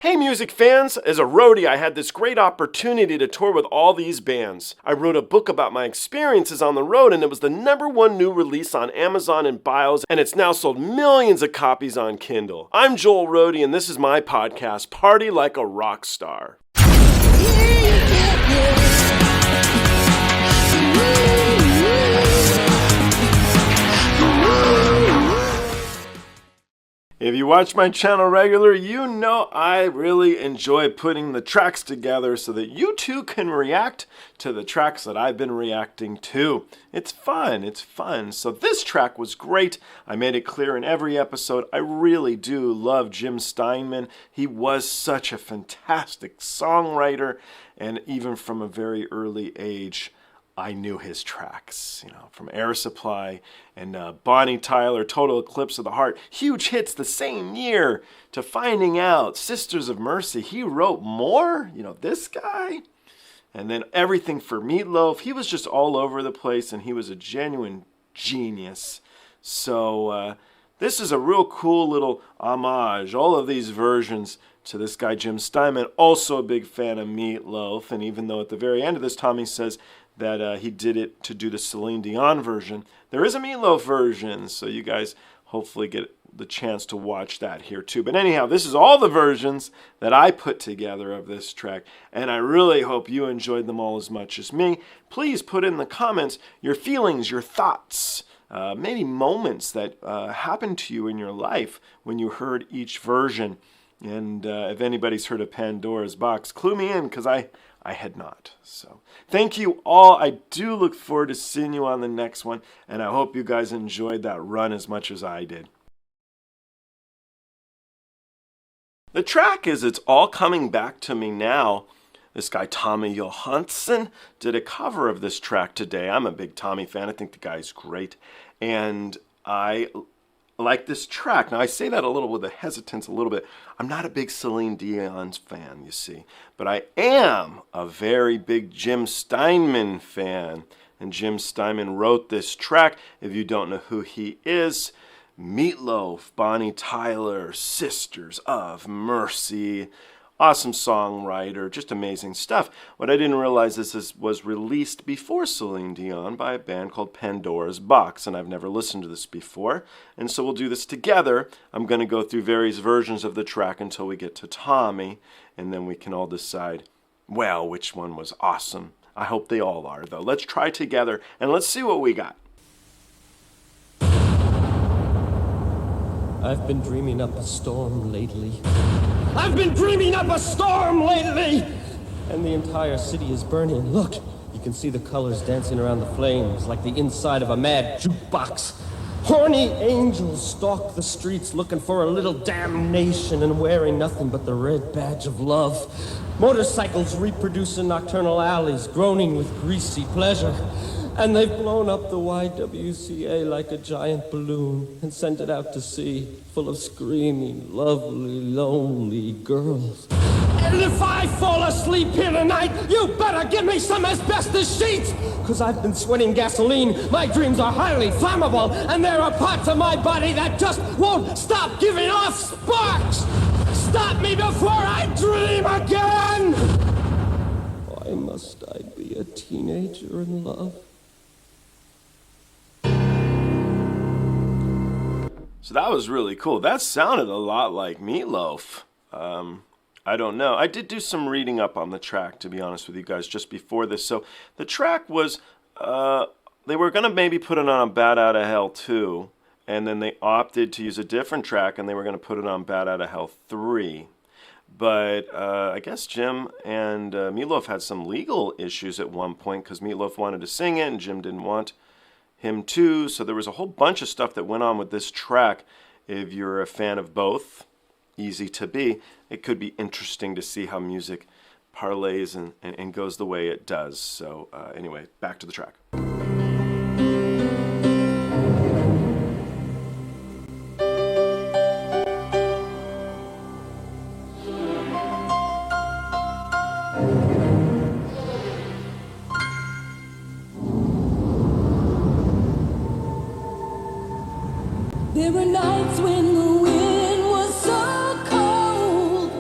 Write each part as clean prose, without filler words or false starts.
Hey music fans, as a roadie I had this great opportunity to tour with all these bands. I wrote a book about my experiences on the road and it was the #1 new release on Amazon and Bios and it's now sold millions of copies on Kindle. I'm Joel Roadie and this is my podcast, Party Like a Rock Star. If you watch my channel regular, you know I really enjoy putting the tracks together so that you too can react to the tracks that I've been reacting to. It's fun. So this track was great. I made it clear in every episode. I really do love Jim Steinman. He was such a fantastic songwriter, and even from a very early age, I knew his tracks, from Air Supply and Bonnie Tyler, Total Eclipse of the Heart, huge hits the same year, to Finding Out, Sisters of Mercy. He wrote more, this guy. And then everything for Meatloaf. He was just all over the place, and he was a genuine genius. So this is a real cool little homage, all of these versions to this guy Jim Steinman, also a big fan of Meatloaf. And even though at the very end of this, Tommy says that he did it to do the Celine Dion version, there is a Meatloaf version, so you guys hopefully get the chance to watch that here too. But anyhow, this is all the versions that I put together of this track, and I really hope you enjoyed them all as much as me. Please put in the comments your feelings, your thoughts, maybe moments that happened to you in your life when you heard each version. And if anybody's heard of Pandora's Box, clue me in, because I had not. So thank you all. I do look forward to seeing you on the next one, and I hope you guys enjoyed that run as much as I did. The track is It's All Coming Back to Me Now. This guy Tommy Johansson did a cover of this track today. I'm a big Tommy fan. I think the guy's great, and I like this track. Now, I say that a little with a hesitance a little bit. I'm not a big Celine Dion fan, you see, but I am a very big Jim Steinman fan, and Jim Steinman wrote this track. If you don't know who he is, Meatloaf, Bonnie Tyler, Sisters of Mercy. Awesome songwriter, just amazing stuff. What I didn't realize is this was released before Celine Dion by a band called Pandora's Box, and I've never listened to this before, and so we'll do this together. I'm going to go through various versions of the track until we get to Tommy, and then we can all decide, well, which one was awesome. I hope they all are, though. Let's try together, and let's see what we got. I've been dreaming up a storm lately. I've been dreaming up a storm lately! And the entire city is burning. Look, you can see the colors dancing around the flames like the inside of a mad jukebox. Horny angels stalk the streets looking for a little damnation and wearing nothing but the red badge of love. Motorcycles reproduce in nocturnal alleys, groaning with greasy pleasure. And they've blown up the YWCA like a giant balloon and sent it out to sea, full of screaming, lovely, lonely girls. And if I fall asleep here tonight, you better give me some asbestos sheets! 'Cause I've been sweating gasoline, my dreams are highly flammable, and there are parts of my body that just won't stop giving off sparks! Stop me before I dream again! Why must I be a teenager in love? So that was really cool. That sounded a lot like Meatloaf. I don't know. I did do some reading up on the track, to be honest with you guys, just before this. So the track was, they were going to maybe put it on Bat Out of Hell 2, and then they opted to use a different track, and they were going to put it on Bat Out of Hell 3. But I guess Jim and Meatloaf had some legal issues at one point, because Meatloaf wanted to sing it, and Jim didn't want him too. So there was a whole bunch of stuff that went on with this track. If you're a fan of both, easy to be. It could be interesting to see how music parlays and goes the way it does. So anyway, back to the track. There were nights when the wind was so cold,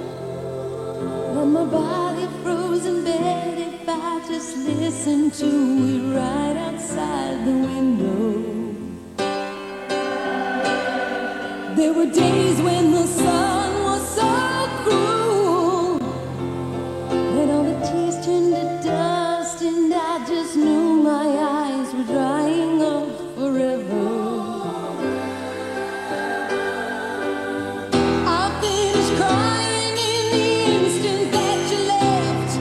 my body froze in bed if I just listened to it right outside the window. There were days when the sun was so cruel that all the tears turned to dust, and I just knew my eyes were drying up forever. I finished crying in the instant that you left,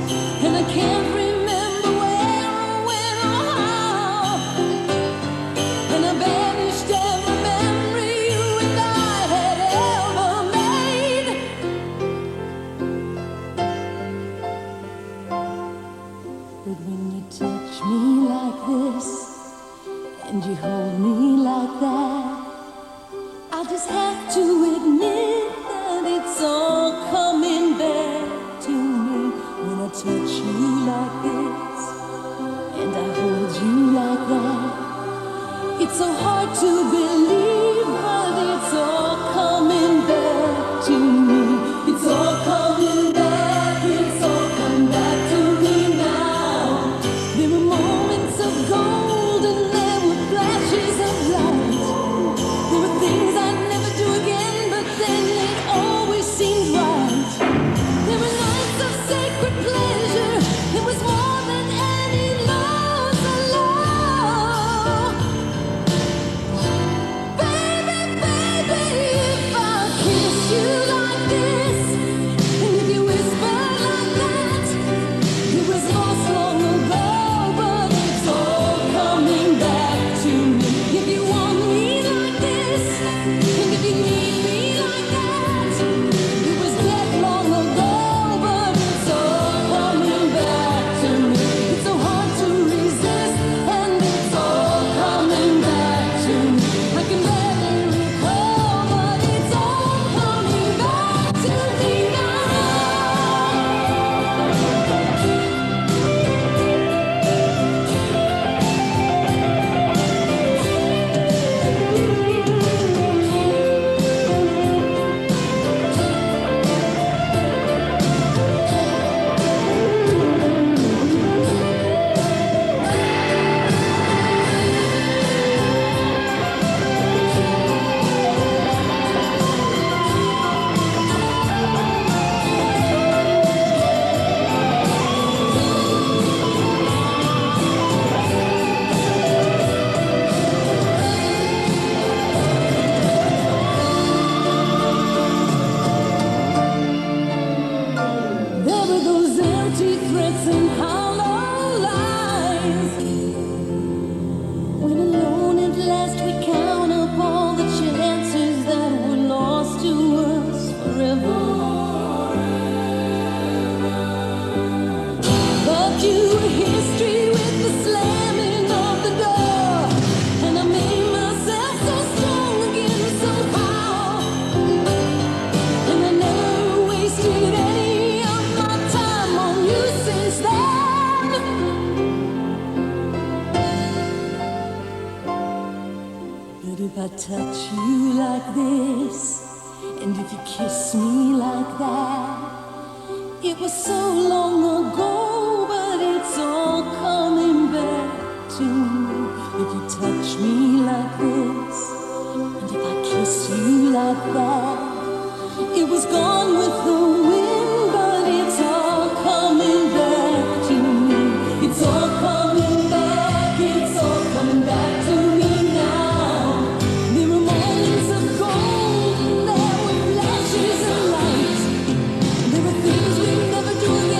and I can't remember where or when or how, and I banished every memory you and I had ever made. But when you touch me like this, and you hold me like that, I just have to admit that it's all coming back to me. When I touch you like this, and I hold you like that, it's so hard to believe, but it's all coming back to me. It's all coming back, it's all come back to me now. There were moments of gold and there were flashes of light. There were things I'd never do again, but then it always seemed right. There were nights of sacred pleasure. It was more than any love's alone. Baby, baby, if I kiss you like this, and if you whisper like that, it was lost long ago, but it's all coming back to me. If you want me like this, and if you need me like that, it was dead long ago, but it's all coming back to me. It's so hard to resist, and it's all coming back to me. I can barely recall, but it's all coming back to me now. There were those empty threats and hollow lies. When alone at last we count up all the chances that were lost to us forever. But you were history with the slamming of the door, and I made myself so strong again somehow. And I never wasted any of my time on you since then. But if I touch you like this, and if you kiss me like that, it was so long ago, but it's all coming back to me. If you touch me like this, and if I kiss you like that, it was gone with the wind, but it's all coming back to me. It's all coming back, it's all coming back to me now. There were moments of gold, and there were flashes of light. There were things we'd never do again.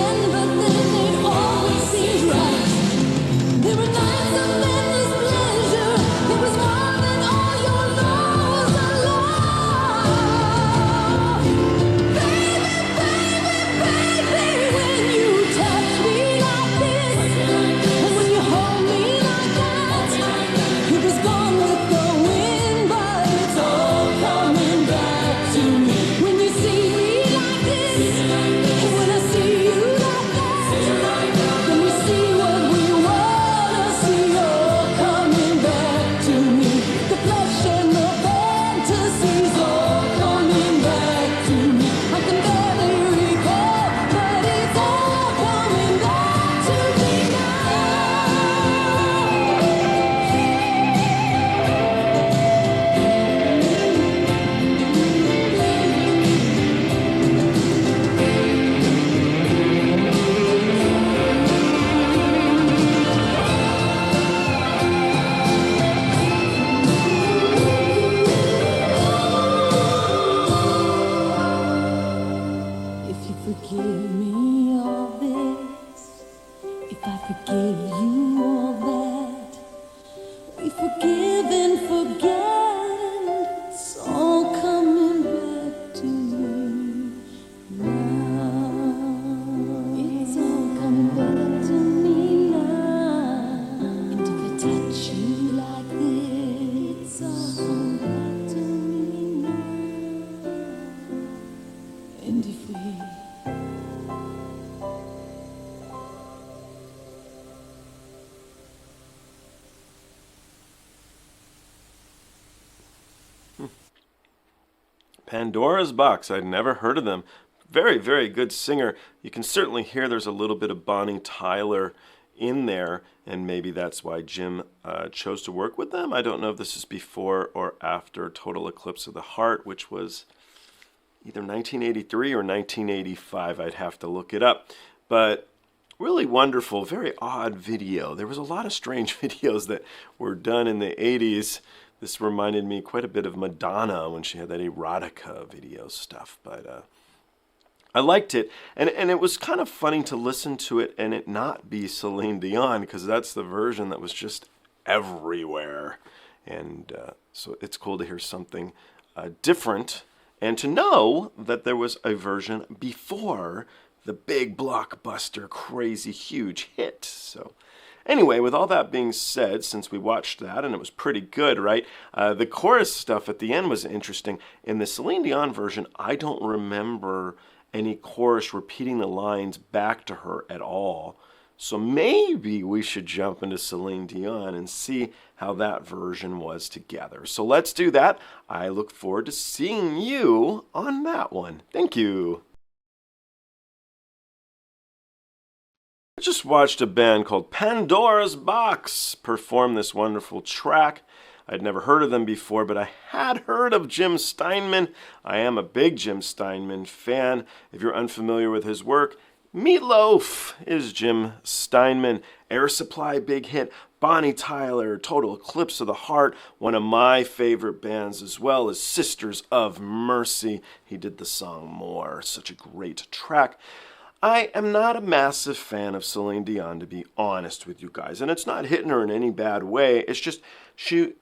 forgive me all this, if I forgive you all that, we forgive and forget, it's all coming back to me now. It's all coming back to me now. And if I touch you like this, it's all coming back to me now. And if we Pandora's Box. I'd never heard of them. Very, very good singer. You can certainly hear there's a little bit of Bonnie Tyler in there, and maybe that's why Jim chose to work with them. I don't know if this is before or after Total Eclipse of the Heart, which was either 1983 or 1985. I'd have to look it up. But really wonderful, very odd video. There was a lot of strange videos that were done in the 80s. This reminded me quite a bit of Madonna when she had that erotica video stuff, but I liked it. And it was kind of funny to listen to it and it not be Celine Dion, because that's the version that was just everywhere. And so it's cool to hear something different and to know that there was a version before the big blockbuster, crazy, huge hit. So anyway, with all that being said, since we watched that, and it was pretty good, right? The chorus stuff at the end was interesting. In the Celine Dion version, I don't remember any chorus repeating the lines back to her at all. So maybe we should jump into Celine Dion and see how that version was together. So let's do that. I look forward to seeing you on that one. Thank you. I just watched a band called Pandora's Box perform this wonderful track. I'd never heard of them before, but I had heard of Jim Steinman. I am a big Jim Steinman fan. If you're unfamiliar with his work, Meatloaf is Jim Steinman. Air Supply, big hit. Bonnie Tyler, Total Eclipse of the Heart, one of my favorite bands, as well as Sisters of Mercy. He did the song More, such a great track. I am not a massive fan of Celine Dion, to be honest with you guys, and it's not hitting her in any bad way. It's just she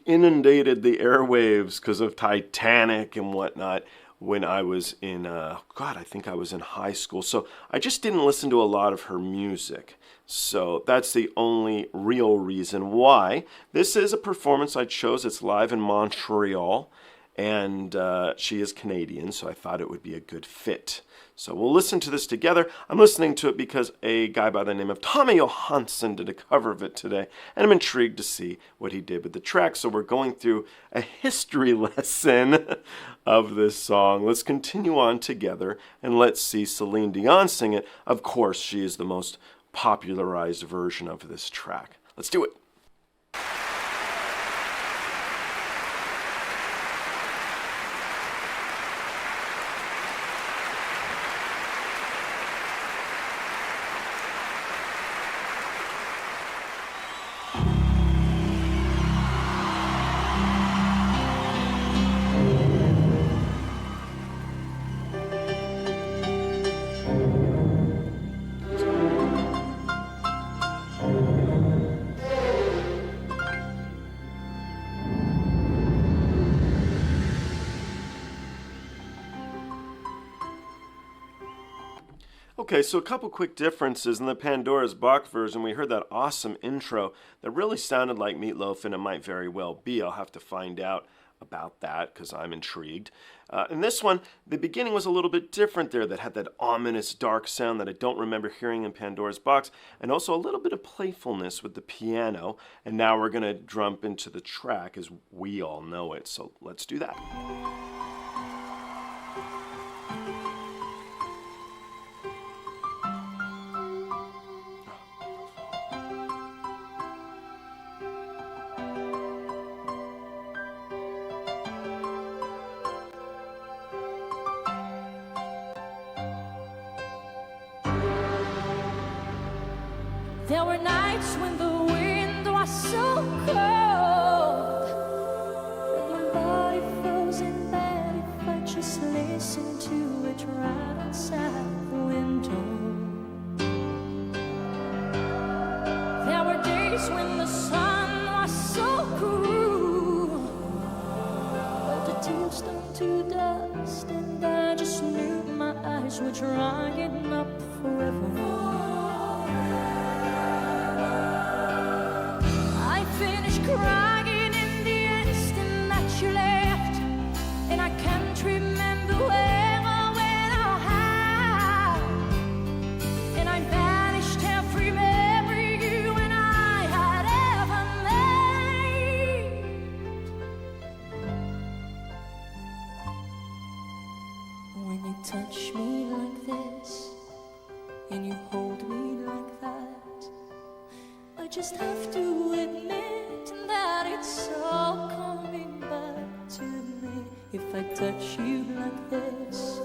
inundated the airwaves because of Titanic and whatnot when I was in, I think I was in high school. So I just didn't listen to a lot of her music. So that's the only real reason why. This is a performance I chose. It's live in Montreal, and she is Canadian, so I thought it would be a good fit. So we'll listen to this together. I'm listening to it because a guy by the name of Tommy Johansson did a cover of it today, and I'm intrigued to see what he did with the track. So we're going through a history lesson of this song. Let's continue on together, and let's see Celine Dion sing it. Of course, she is the most popularized version of this track. Let's do it. Okay, so a couple quick differences. In the Pandora's Box version, we heard that awesome intro that really sounded like Meatloaf, and it might very well be. I'll have to find out about that because I'm intrigued. In this one, the beginning was a little bit different there, that had that ominous dark sound that I don't remember hearing in Pandora's Box, and also a little bit of playfulness with the piano. And now we're going to jump into the track as we all know it, so let's do that. There were nights when the wind was so cold, and my body froze in bed if I just listened to it right outside. days when the sun was so cruel. Well, the tears turned to dust, and I just knew my eyes were drying up forever. I finished crying in the instant that you left, and I can't remember where or when or how. And I banished every memory you and I had ever made. When you touch me like this, and you hold me like that, I just have to admit that it's all coming back to me. If I touch you like this,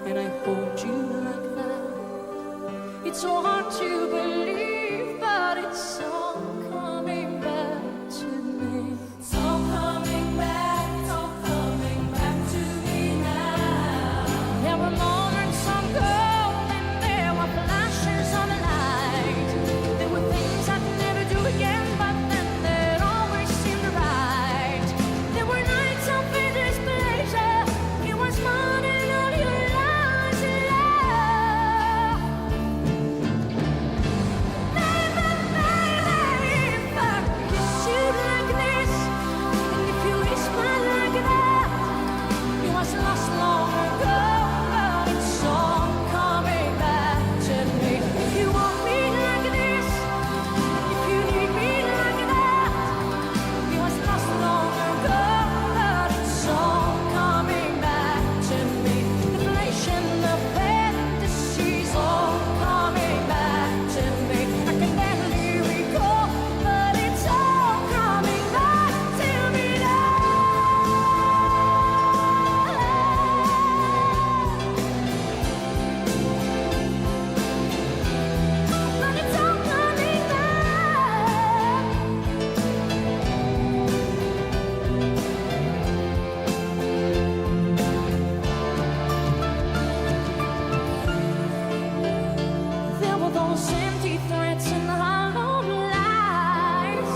and I hold you like that, it's so hard to believe, but it's all coming back to me. It's all coming back, it's all coming back to me now. There were moments of gold, and there were flashes of light. There were things I'd never do again, but then they'd always seemed right. There were nights of endless pleasure. It was more than all your lies and love. Baby, baby, if I kiss you like this, and if you whisper like that, it was lost long ago, but it's all coming back to me. If you want me like this, if you need me like that, it was lost long ago, but it's all coming back to me. The flesh and the fantasies all coming back to me. I can barely recall, but it's all coming back to me now. But it's all coming back. There were those empty threats and hollow lies.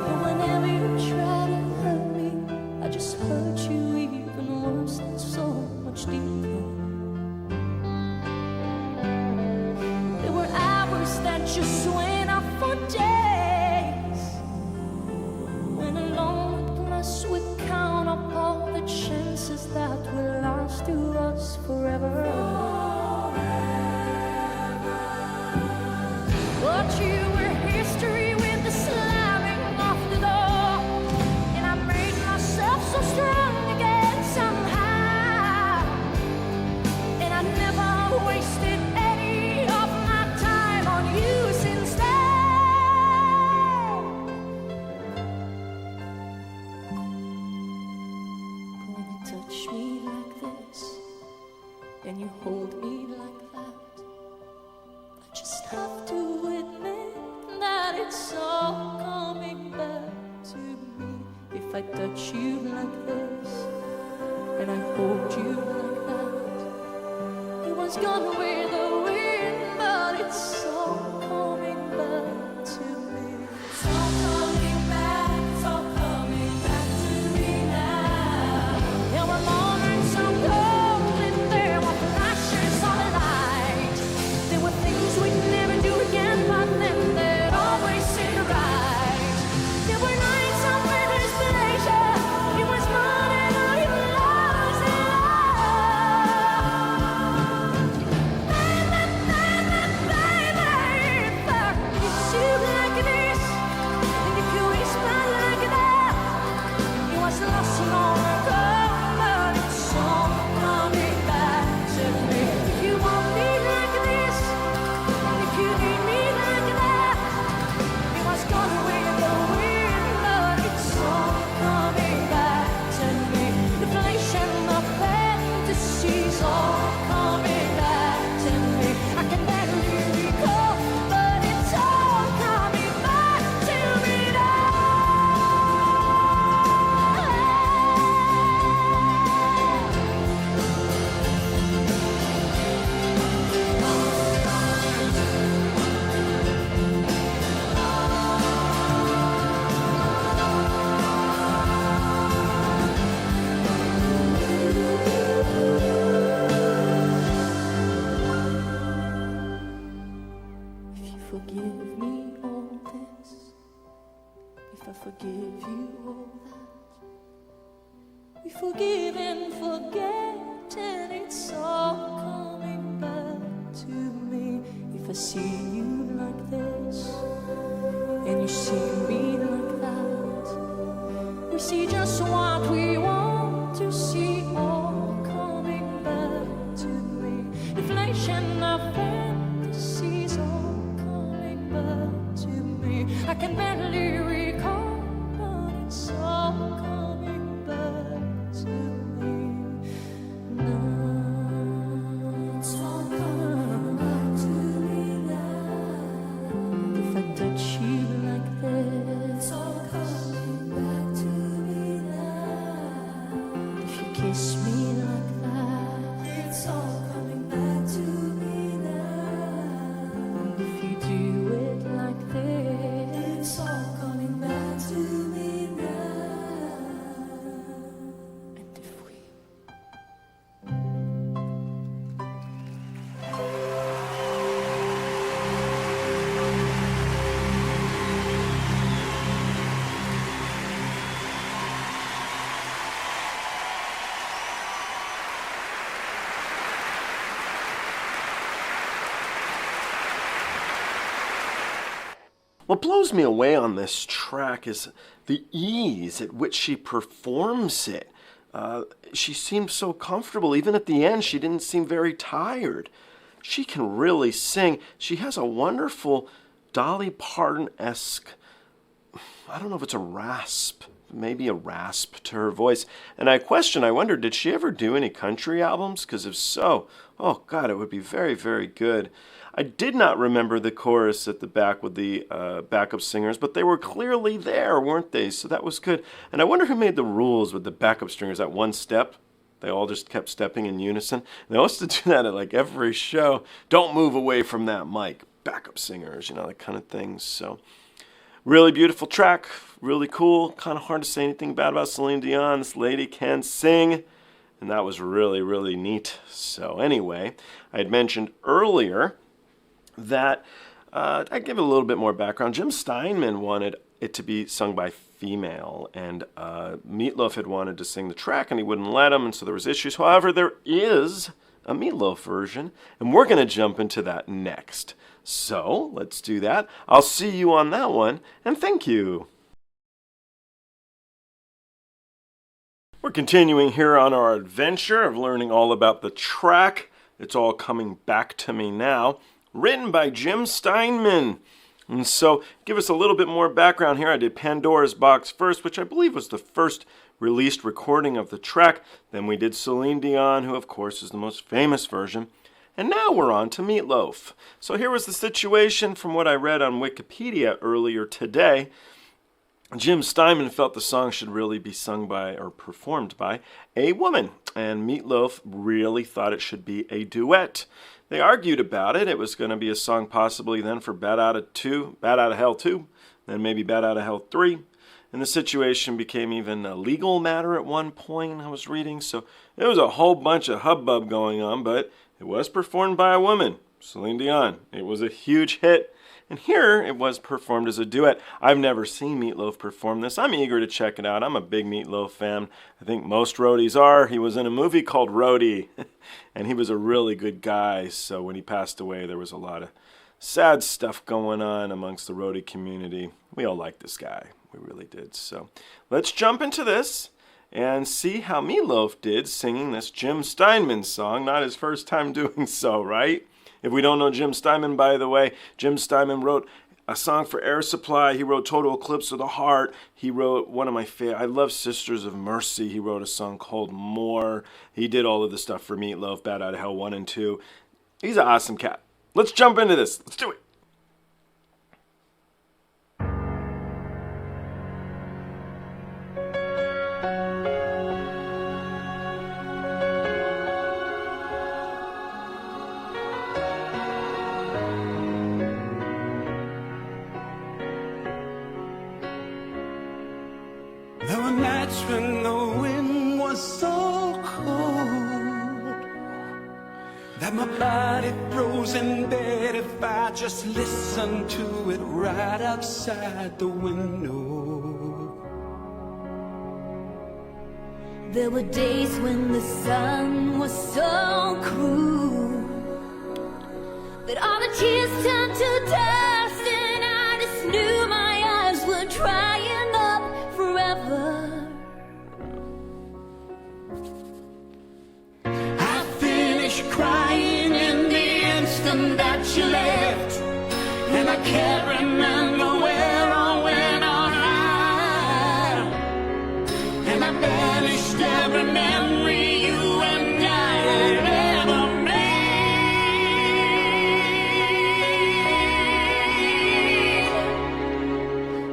And whenever you try to hurt me, I just hurt you even worse and so much deeper. There were hours that just went up for days, when alone with us would count up all the chances that will last to us forever. But you were history with the slamming of the door, and I made myself so strong again somehow. And I never wasted any of my time on you since then. When you touch me like this, and you hold me like that, I just have to admit that it's all coming back to me. If I touch you like this, and I hold you like that, it was gone with the wind, but it's all coming back to me. It's all coming back, it's all coming back to me now. There were moments of gold, and there were flashes of light. There were things we'd never do again, but then they'd always seem right. There were nights of endless pleasure. It was more than all your lies and love. forgive me all this, if I forgive you all that, we forgive and forget, and it's all coming back to me. If I see you like this, and you see me like that, we see just what we want to see, all coming back to me. Inflation of fantasies, all coming back to me. I can barely recall, but it's all coming back to me now. It's all coming back to me now. If I touch you like this, it's all coming back to me now. If you kiss me like that, it's all coming back to me now. If you do it like this, it's all coming back to me now. And if we What blows me away on this track is the ease at which she performs it. She seems so comfortable. Even at the end, she didn't seem very tired. She can really sing. She has a wonderful Dolly Parton-esque, I don't know if it's a rasp, maybe a rasp to her voice. And I wonder, did she ever do any country albums? Because if so, oh God, it would be very, very good. I did not remember the chorus at the back with the backup singers, but they were clearly there, weren't they? So that was good. And I wonder who made the rules with the backup singers, that one step. They all just kept stepping in unison. They used to do that at like every show. Don't move away from that mic. Backup singers, you know, that kind of thing. So really beautiful track, really cool. Kind of hard to say anything bad about Celine Dion. This lady can sing. And that was really, really neat. So anyway, I had mentioned earlier that I give it a little bit more background. Jim Steinman wanted it to be sung by female, and Meatloaf had wanted to sing the track, and he wouldn't let him, and so there was issues. However, there is a Meatloaf version, and we're going to jump into that next. So let's do that. I'll see you on that one, and thank you. We're continuing here on our adventure of learning all about the track. It's all coming back to me now. Written by Jim Steinman. And so, give us a little bit more background here. I did Pandora's Box first, which I believe was the first released recording of the track. Then we did Celine Dion, who of course is the most famous version. And now we're on to Meatloaf. So here was the situation from what I read on Wikipedia earlier today. Jim Steinman felt the song should really be sung by or performed by a woman. And Meatloaf really thought it should be a duet. They argued about it. It was going to be a song possibly then for Bat Out of Hell 2, then maybe Bat Out of Hell 3. And the situation became even a legal matter at one point, I was reading. So it was a whole bunch of hubbub going on, but it was performed by a woman, Celine Dion. It was a huge hit. And here it was performed as a duet. I've never seen Meatloaf perform this. I'm eager to check it out. I'm a big Meatloaf fan. I think most roadies are. He was in a movie called Roadie, and he was a really good guy. So when he passed away, there was a lot of sad stuff going on amongst the roadie community. We all liked this guy. We really did. So let's jump into this and see how Meatloaf did singing this Jim Steinman song. Not his first time doing so, right? If we don't know Jim Steinman, by the way, Jim Steinman wrote a song for Air Supply. He wrote Total Eclipse of the Heart. He wrote one of my favorite, I love Sisters of Mercy. He wrote a song called More. He did all of the stuff for Meatloaf, Bat Out of Hell 1 and 2. He's an awesome cat. Let's jump into this. Let's do it. There were nights when the wind was so cold that my body froze in bed if I just listened to it right outside the window. There were days when the sun was so cruel that all the tears turned to dust, and I just knew my eyes were drying up forever. I finished crying in the instant that you left, and I can't remember where or when or how, and I banished every memory you and I had ever made.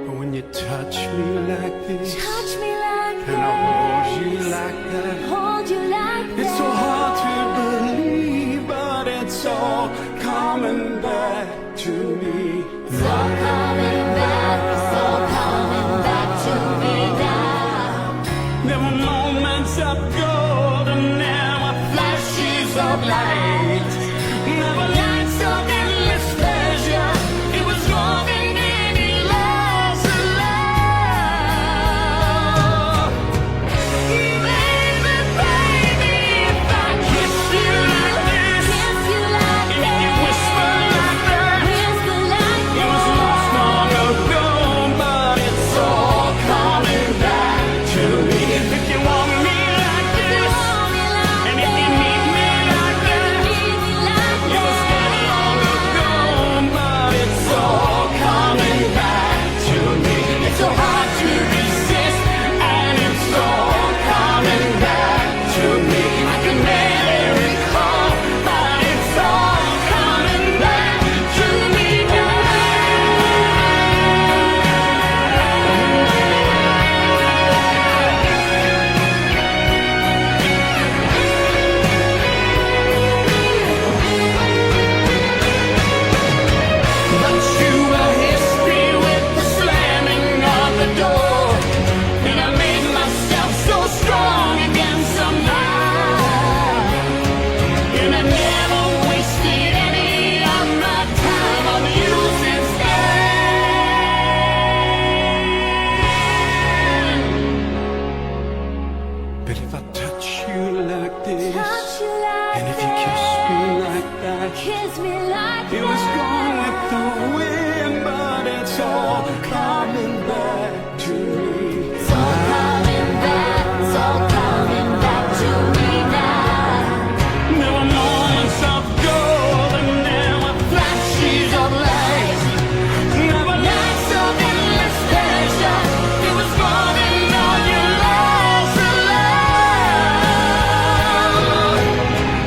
But when you touch me like this, Touch me like and I hold you like that, hold you like that. it's so hard to believe, but it's all coming back to me. It's all coming back, it's all coming back to me now. There were moments of gold and there were flashes of light. There were nights of endless pleasure. It was more than any loss of love. Baby, baby, if I kiss you like this, Kiss you like if that. you whisper like that, Whisper like it was lost long ago, but it's all coming back to me. If you want me like this, and if you need me like that, it was not long ago, but it's all coming back to me. It's so hard to resist, and it's all coming back to me. I can barely recall, but it's all coming back to me now. But you were history with the slamming of the door, and I made myself so strong again somehow, and I never wasted any of my time on you since then. But if I touch you like this, Touch you like and if you kiss me like that, Kiss me like it was gone with the wind, but it's all coming back to me. It's all coming back, it's all coming back to me now. There were moments of gold and there were flashes of light. There were nights of endless pleasure. It was more than all your lost of love.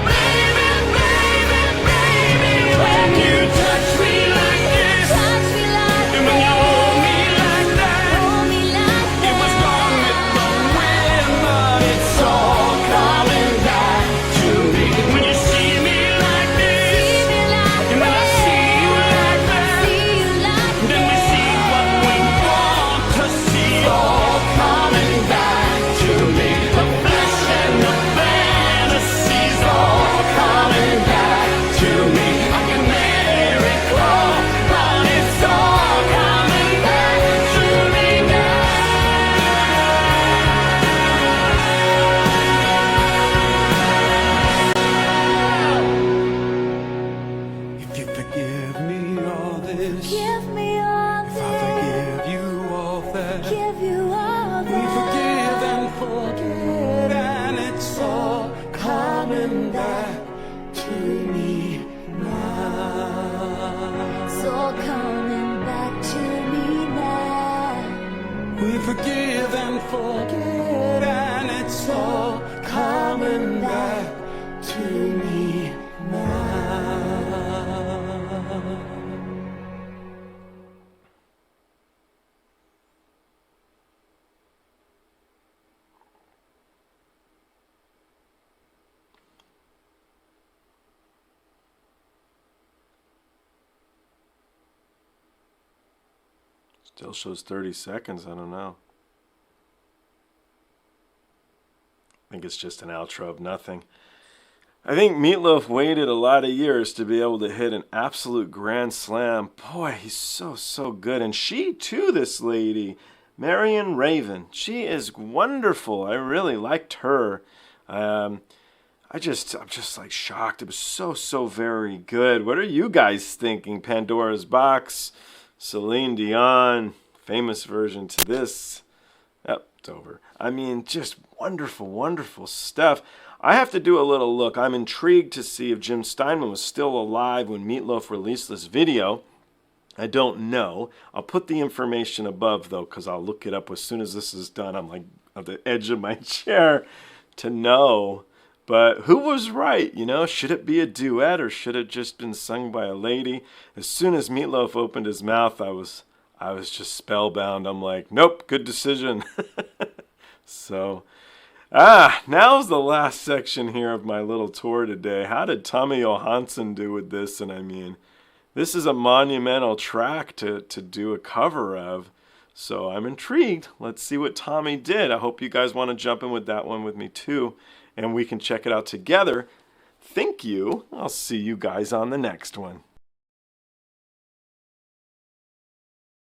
Baby, baby, baby, when you touch me like this, Touch me like and when you hold me like that, hold me like it was gone with the wind, but it's all coming back to me. When you see me like this, and when I see you like that, then we see what we want to see, all coming back to me. The flesh and the fantasies all coming back to me. I can barely recall, but it's all coming back to me now. If you forgive me all this, Give me all if I this, forgive you all that, give you all we that. forgive and forget, and it's all coming back to me now. It's all coming back to me now. We forgive and forget, and it's all coming back to me now. Still shows 30 seconds. I don't know. I think it's just an outro of nothing. I think Meatloaf waited a lot of years to be able to hit an absolute grand slam. Boy, he's so good. And she too, this lady, MARION Raven. She is wonderful. I really liked her. I'm just like shocked. It was so very good. What are you guys thinking? Pandora's Box, Celine Dion, famous version to this. Yep, it's over. I mean, just wonderful stuff. I have to do a little look. I'm intrigued to see if Jim Steinman was still alive when Meatloaf released this video. I don't know. I'll put the information above, though, because I'll look it up as soon as this is done. I'm like on the edge of my chair to know. But who was right, you know? Should it be a duet or should it just been sung by a lady? As soon as Meatloaf opened his mouth, I was just spellbound. I'm like, nope, good decision. So, now's the last section here of my little tour today. How did Tommy Johansson do with this? And I mean, this is a monumental track to do a cover of. So I'm intrigued. Let's see what Tommy did. I hope you guys want to jump in with that one with me too. And we can check it out together. Thank you. I'll see you guys on the next one.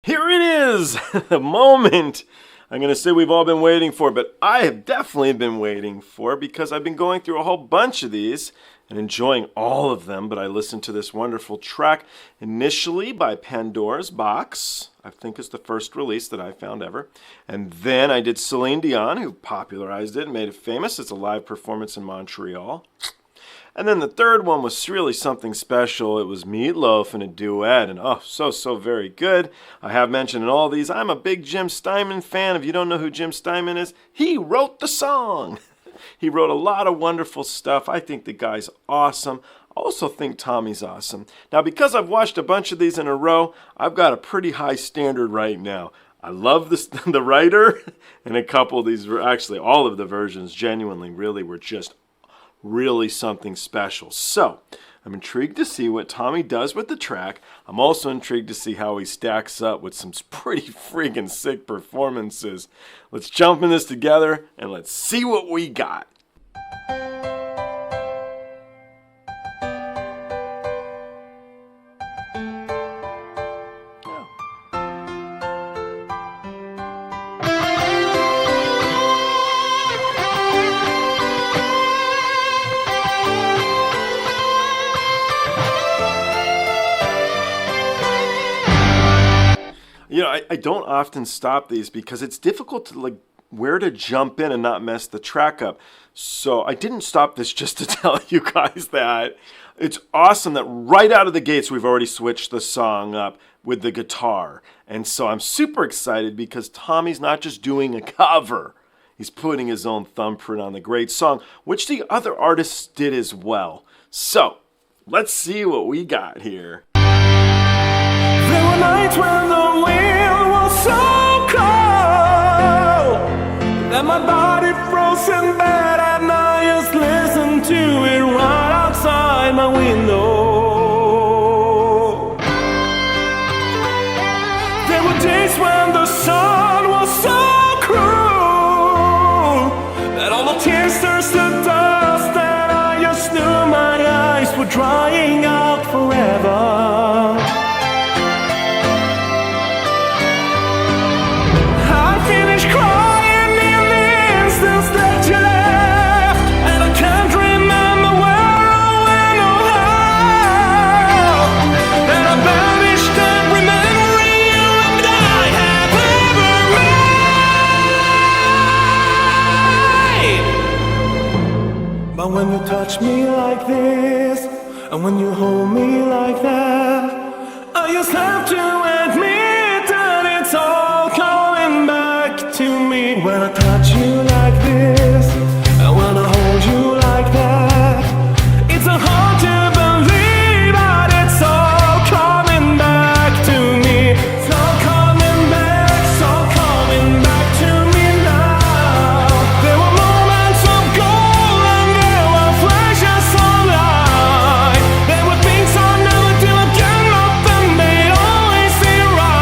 Here it is, the moment I'm going to say we've all been waiting for, but I have definitely been waiting for because I've been going through a whole bunch of these and enjoying all of them, but I listened to this wonderful track initially by Pandora's Box. I think it's the first release that I found ever. And then I did Celine Dion, who popularized it and made it famous. It's a live performance in Montreal. And then the third one was really something special. It was Meatloaf in a duet, and so very good. I have mentioned in all these, I'm a big Jim Steinman fan. If you don't know who Jim Steinman is, he wrote the song. He wrote a lot of wonderful stuff. I think the guy's awesome. I also think Tommy's awesome. Now, because I've watched a bunch of these in a row, I've got a pretty high standard right now. I love this, the writer, and a couple of these, actually all of the versions genuinely really were just really something special. So I'm intrigued to see what Tommy does with the track. I'm also intrigued to see how he stacks up with some pretty freaking sick performances. Let's jump in this together and let's see what we got. You know, I don't often stop these because it's difficult to like where to jump in and not mess the track up. So I didn't stop this just to tell you guys that. It's awesome that right out of the gates we've already switched the song up with the guitar. And so I'm super excited because Tommy's not just doing a cover. He's putting his own thumbprint on the great song, which the other artists did as well. So let's see what we got here. There were nights when the wind was so cold that my body froze in bed and I just listened to it right outside my window. There were days when the sun was so cruel that all the tears turned to dust and I just knew my eyes were drying out forever. Crying in the instance that you left, and I can't remember where or when or how that I banished every memory you and I have ever made. But when you touch me like this, and when you hold me like that, I just have to admit that it's all coming back to me. When I touch you like this, and when I hold you like that, it's so hard to believe that it's all coming back to me. It's all coming back to me now. There were moments of gold and there were flashes of light. There were things I never do again, but then they'd always seem right.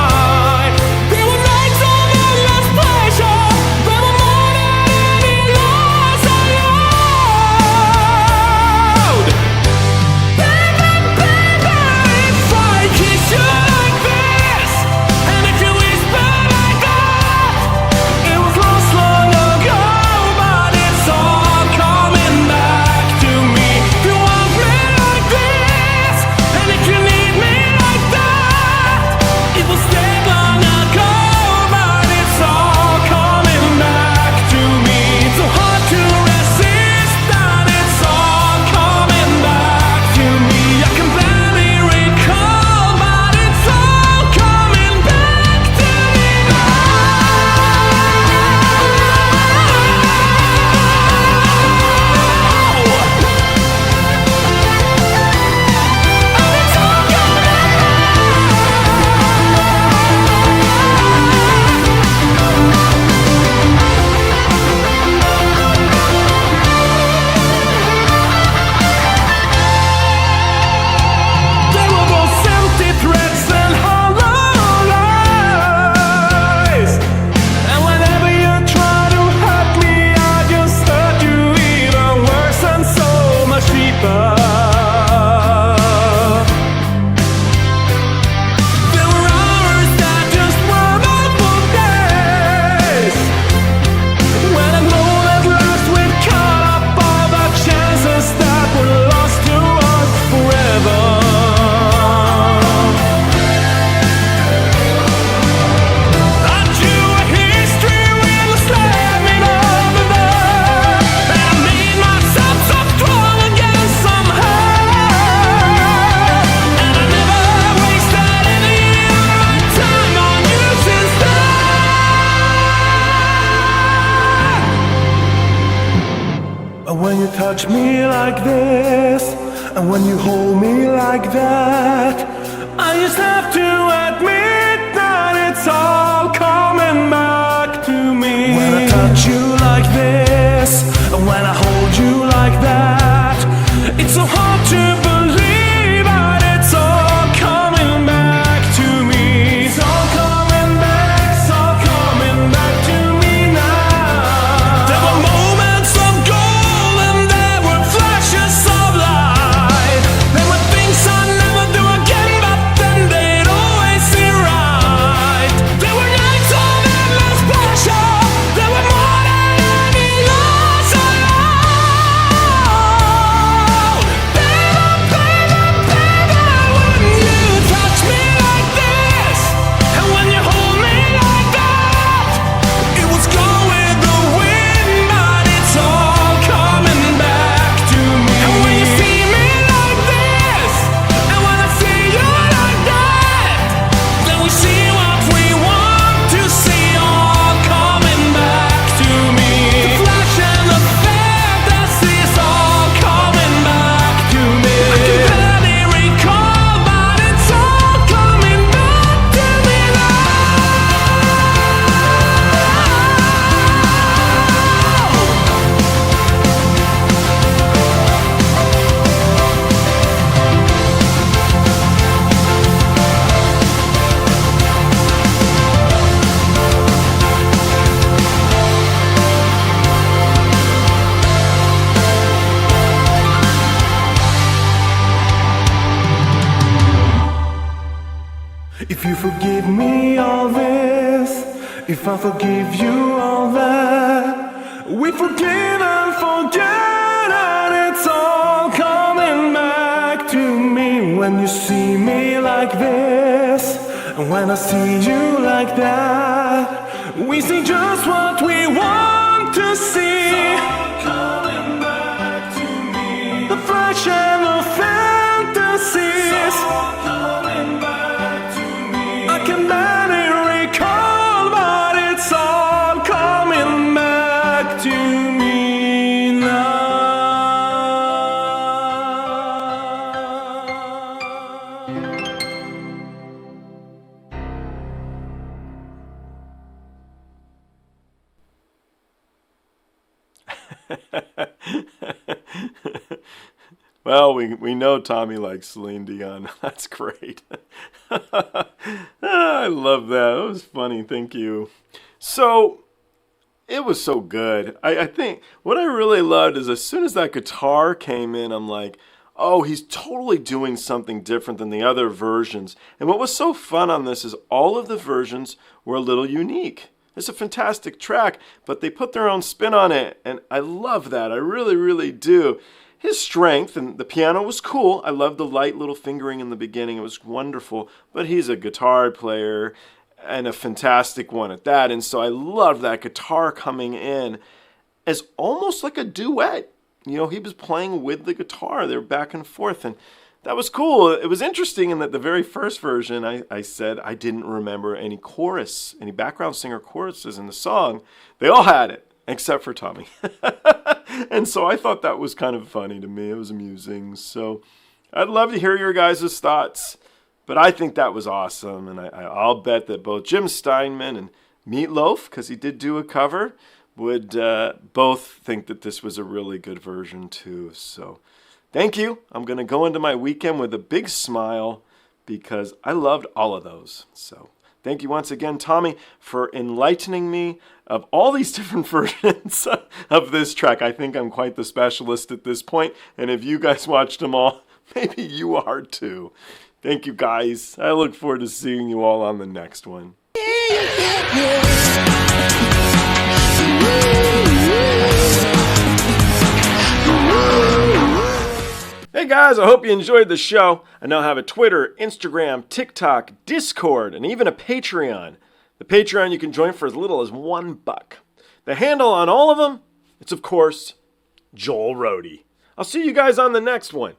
touch me like this, and when you hold me like that, I just have to admit that it's all coming back to me. When I touch you like this, and when I hold you like that, it's so hard to believe that it's all coming back to me. It's all coming back, it's all coming back to me now. There were moments of gold and there were flashes of light. There were things I'd never do again, but then they'd always seem right. There were nights of endless pleasure. There were more than any loss I owe. Baby, when you touch me like this, and when you hold me like that, it was gone with the wind, but it's all coming back to me. And when you see me like this, and when I see you like that, then we see what we want to see, all coming back to me. The flash and the fantasy is all coming back to me. I can barely recall, but it's all coming back to me now. If you forgive me all this, if I forgive you all that, we forgive and forget, and it's all coming back to me. When you see me like this, and when I see you like that, we see just what we want to see. It's all coming back to me. The flash and the fantasies. It's all coming back to me. I can barely recall, but it's all coming back to me now. Well, we know Tommy likes Celine Dion. That's great. I love that. That was funny. Thank you. So, it was so good. I think what I really loved is as soon as that guitar came in, I'm like, oh, he's totally doing something different than the other versions. And what was so fun on this is all of the versions were a little unique. It's a fantastic track, but they put their own spin on it, and I love that. I really, really do. His strength, and the piano was cool. I loved the light little fingering in the beginning. It was wonderful, but he's a guitar player, and a fantastic one at that, and so I love that guitar coming in as almost like a duet. You know, he was playing with the guitar. They were back and forth, and that was cool. It was interesting in that the very first version, I said I didn't remember any chorus, any background singer choruses in the song. They all had it, except for Tommy. And so I thought that was kind of funny to me. It was amusing. So I'd love to hear your guys' thoughts, but I think that was awesome. And I'll bet that both Jim Steinman and Meatloaf, because he did do a cover, would both think that this was a really good version too. So thank you. I'm going to go into my weekend with a big smile because I loved all of those. So thank you once again, Tommy, for enlightening me of all these different versions of this track. I think I'm quite the specialist at this point, and if you guys watched them all, maybe you are too. Thank you, guys. I look forward to seeing you all on the next one. Hey guys, I hope you enjoyed the show. I now have a Twitter, Instagram, TikTok, Discord, and even a Patreon. The Patreon you can join for as little as $1. The handle on all of them, it's of course, Joel Roadie. I'll see you guys on the next one.